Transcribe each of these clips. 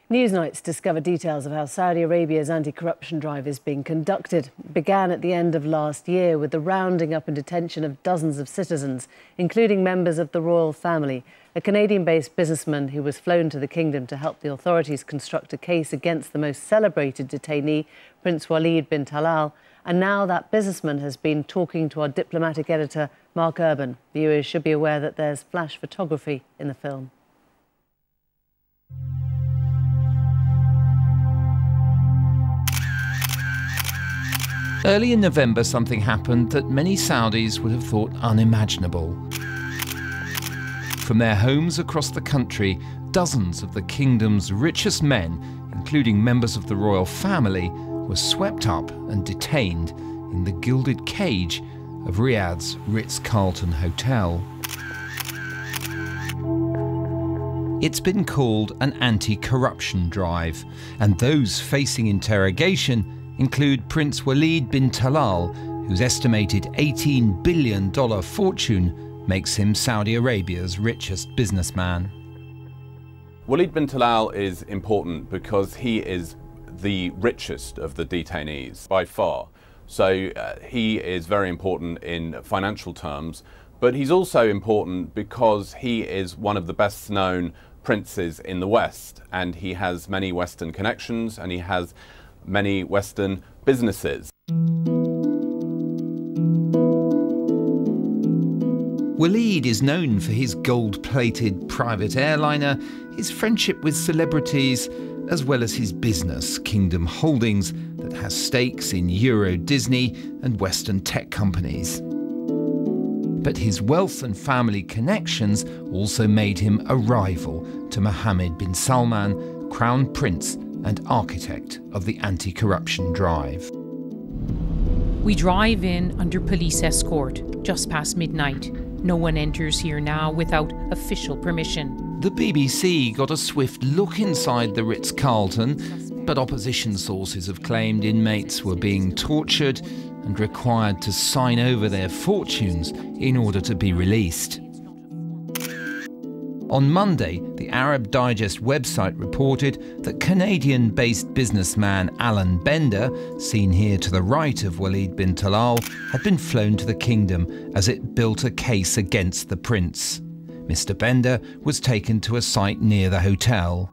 Newsnight's discovered details of how Saudi Arabia's anti-corruption drive is being conducted. It began at the end of last year with the rounding up and detention of dozens of citizens, including members of the royal family. A Canadian-based businessman who was flown to the kingdom to help the authorities construct a case against the most celebrated detainee, Prince Waleed Bin Talal. And now that businessman has been talking to our diplomatic editor, Mark Urban. Viewers should be aware that there's flash photography in the film. Early in November, something happened that many Saudis would have thought unimaginable. From their homes across the country, dozens of the kingdom's richest men, including members of the royal family, were swept up and detained in the gilded cage of Riyadh's Ritz-Carlton Hotel. It's been called an anti-corruption drive, and those facing interrogation include Prince Waleed Bin Talal, whose estimated $18 billion fortune makes him Saudi Arabia's richest businessman. Waleed Bin Talal is important because he is the richest of the detainees by far. So he is very important in financial terms, but he's also important because he is one of the best known princes in the West, and he has many Western connections and he has many Western businesses. Waleed is known for his gold-plated private airliner, his friendship with celebrities, as well as his business, Kingdom Holdings, that has stakes in Euro Disney and Western tech companies. But his wealth and family connections also made him a rival to Mohammed bin Salman, Crown Prince and architect of the anti-corruption drive. We drive in under police escort just past midnight. No one enters here now without official permission. The BBC got a swift look inside the Ritz-Carlton, but opposition sources have claimed inmates were being tortured and required to sign over their fortunes in order to be released. On Monday, the Arab Digest website reported that Canadian-based businessman Alan Bender, seen here to the right of Waleed Bin Talal, had been flown to the kingdom as it built a case against the prince. Mr. Bender was taken to a site near the hotel.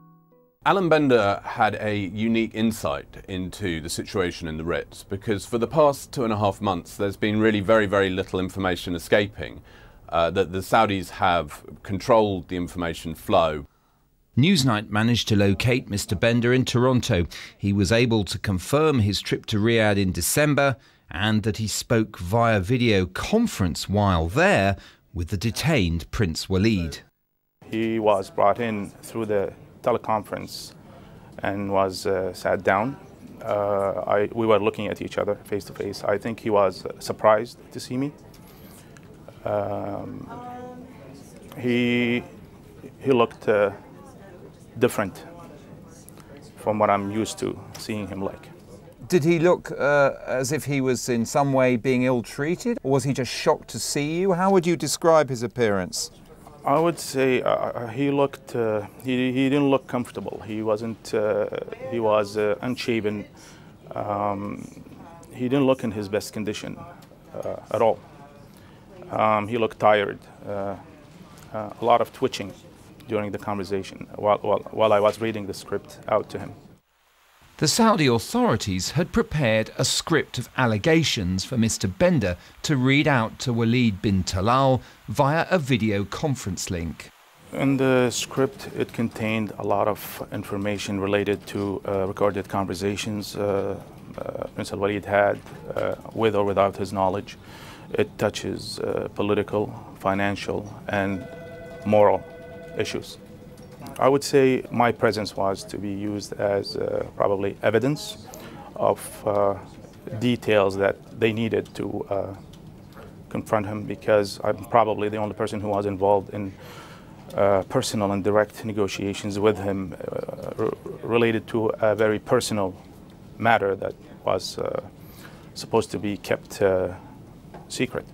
Alan Bender had a unique insight into the situation in the Ritz because for the past 2.5 months there's been really very little information escaping. That the Saudis have controlled the information flow. Newsnight managed to locate Mr. Bender in Toronto. He was able to confirm his trip to Riyadh in December and that he spoke via video conference while there with the detained Prince Waleed. He was brought in through the teleconference and was sat down. We were looking at each other face to face. I think he was surprised to see me. He looked different from what I'm used to seeing him like. Did he look as if he was in some way being ill-treated, or was he just shocked to see you? How would you describe his appearance? I would say he looked. He didn't look comfortable. He wasn't. He was unshaven. He didn't look in his best condition at all. He looked tired, a lot of twitching during the conversation while I was reading the script out to him. The Saudi authorities had prepared a script of allegations for Mr. Bender to read out to Waleed Bin Talal via a video conference link. In the script, it contained a lot of information related to recorded conversations Prince Waleed had with or without his knowledge. It touches political, financial, and moral issues. I would say my presence was to be used as probably evidence of details that they needed to confront him, because I'm probably the only person who was involved in personal and direct negotiations with him related to a very personal matter that was supposed to be kept secret.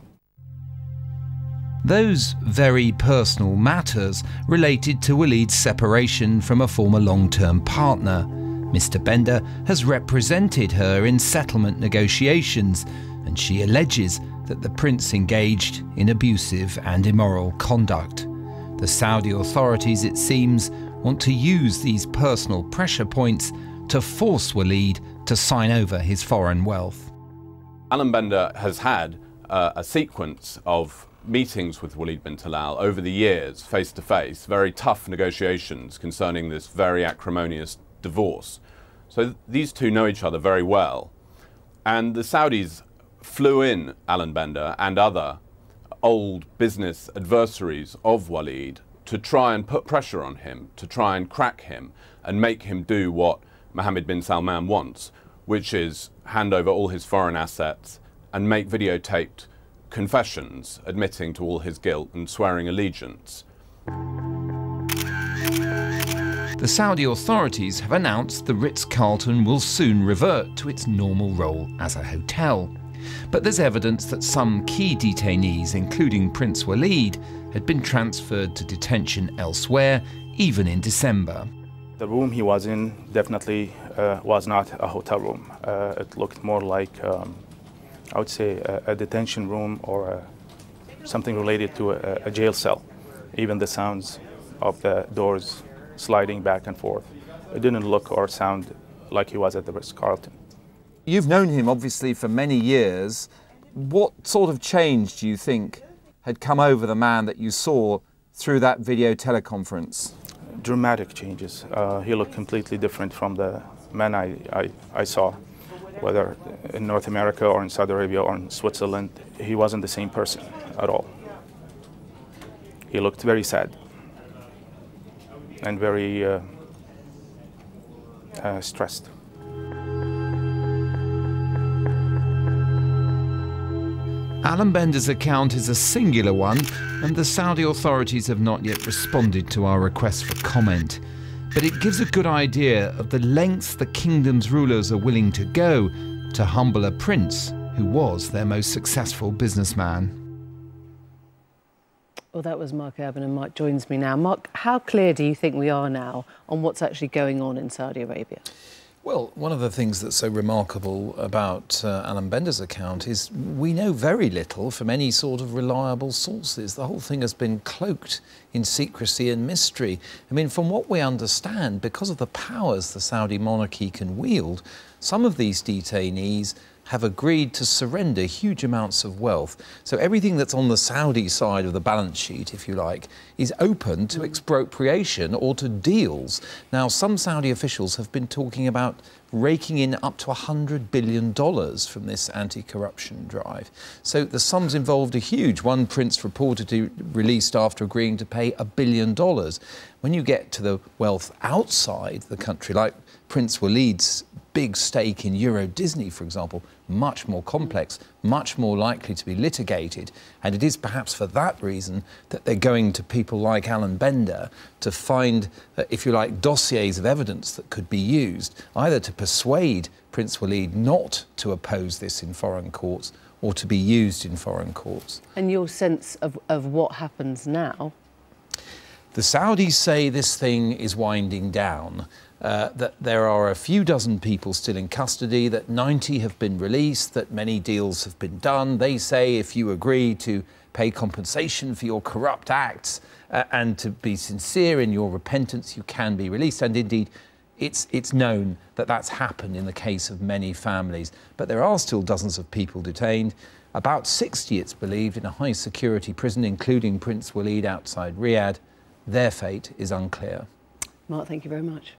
Those very personal matters related to Waleed's separation from a former long-term partner. Mr. Bender has represented her in settlement negotiations, and she alleges that the prince engaged in abusive and immoral conduct. The Saudi authorities, it seems, want to use these personal pressure points to force Waleed to sign over his foreign wealth. Alan Bender has had a sequence of meetings with Waleed Bin Talal over the years, face to face, very tough negotiations concerning this very acrimonious divorce. So these two know each other very well. And the Saudis flew in Alan Bender and other old business adversaries of Waleed to try and put pressure on him, to try and crack him and make him do what Mohammed bin Salman wants, which is hand over all his foreign assets and make videotaped confessions admitting to all his guilt and swearing allegiance. The Saudi authorities have announced the Ritz-Carlton will soon revert to its normal role as a hotel. But there's evidence that some key detainees, including Prince Waleed, had been transferred to detention elsewhere, even in December. The room he was in definitely was not a hotel room. It looked more like, I would say, a detention room or something related to a jail cell. Even the sounds of the doors sliding back and forth, it didn't look or sound like he was at the Ritz-Carlton. You've known him, obviously, for many years. What sort of change do you think had come over the man that you saw through that video teleconference? Dramatic changes. He looked completely different from the man I saw, whether in North America or in Saudi Arabia or in Switzerland. He wasn't the same person at all. He looked very sad and very stressed. Alan Bender's account is a singular one, and the Saudi authorities have not yet responded to our request for comment. But it gives a good idea of the lengths the kingdom's rulers are willing to go to humble a prince who was their most successful businessman. Well, that was Mark Urban, and Mark joins me now. Mark, how clear do you think we are now on what's actually going on in Saudi Arabia? Well, one of the things that's so remarkable about Alan Bender's account is we know very little from any sort of reliable sources. The whole thing has been cloaked in secrecy and mystery. I mean, from what we understand, because of the powers the Saudi monarchy can wield, some of these detainees have agreed to surrender huge amounts of wealth. So everything that's on the Saudi side of the balance sheet, if you like, is open to expropriation or to deals. Now, some Saudi officials have been talking about raking in up to $100 billion from this anti-corruption drive. So the sums involved are huge. One prince reportedly released after agreeing to pay $1 billion. When you get to the wealth outside the country, like Prince Waleed's big stake in Euro Disney, for example, much more complex, much more likely to be litigated. And it is perhaps for that reason that they're going to people like Alan Bender to find, if you like, dossiers of evidence that could be used, either to persuade Prince Waleed not to oppose this in foreign courts or to be used in foreign courts. And your sense of what happens now? The Saudis say this thing is winding down, that there are a few dozen people still in custody, that 90 have been released, that many deals have been done. They say if you agree to pay compensation for your corrupt acts and to be sincere in your repentance, you can be released. And indeed, it's known that that's happened in the case of many families. But there are still dozens of people detained. About 60, it's believed, in a high-security prison, including Prince Waleed outside Riyadh. Their fate is unclear. Mark, thank you very much.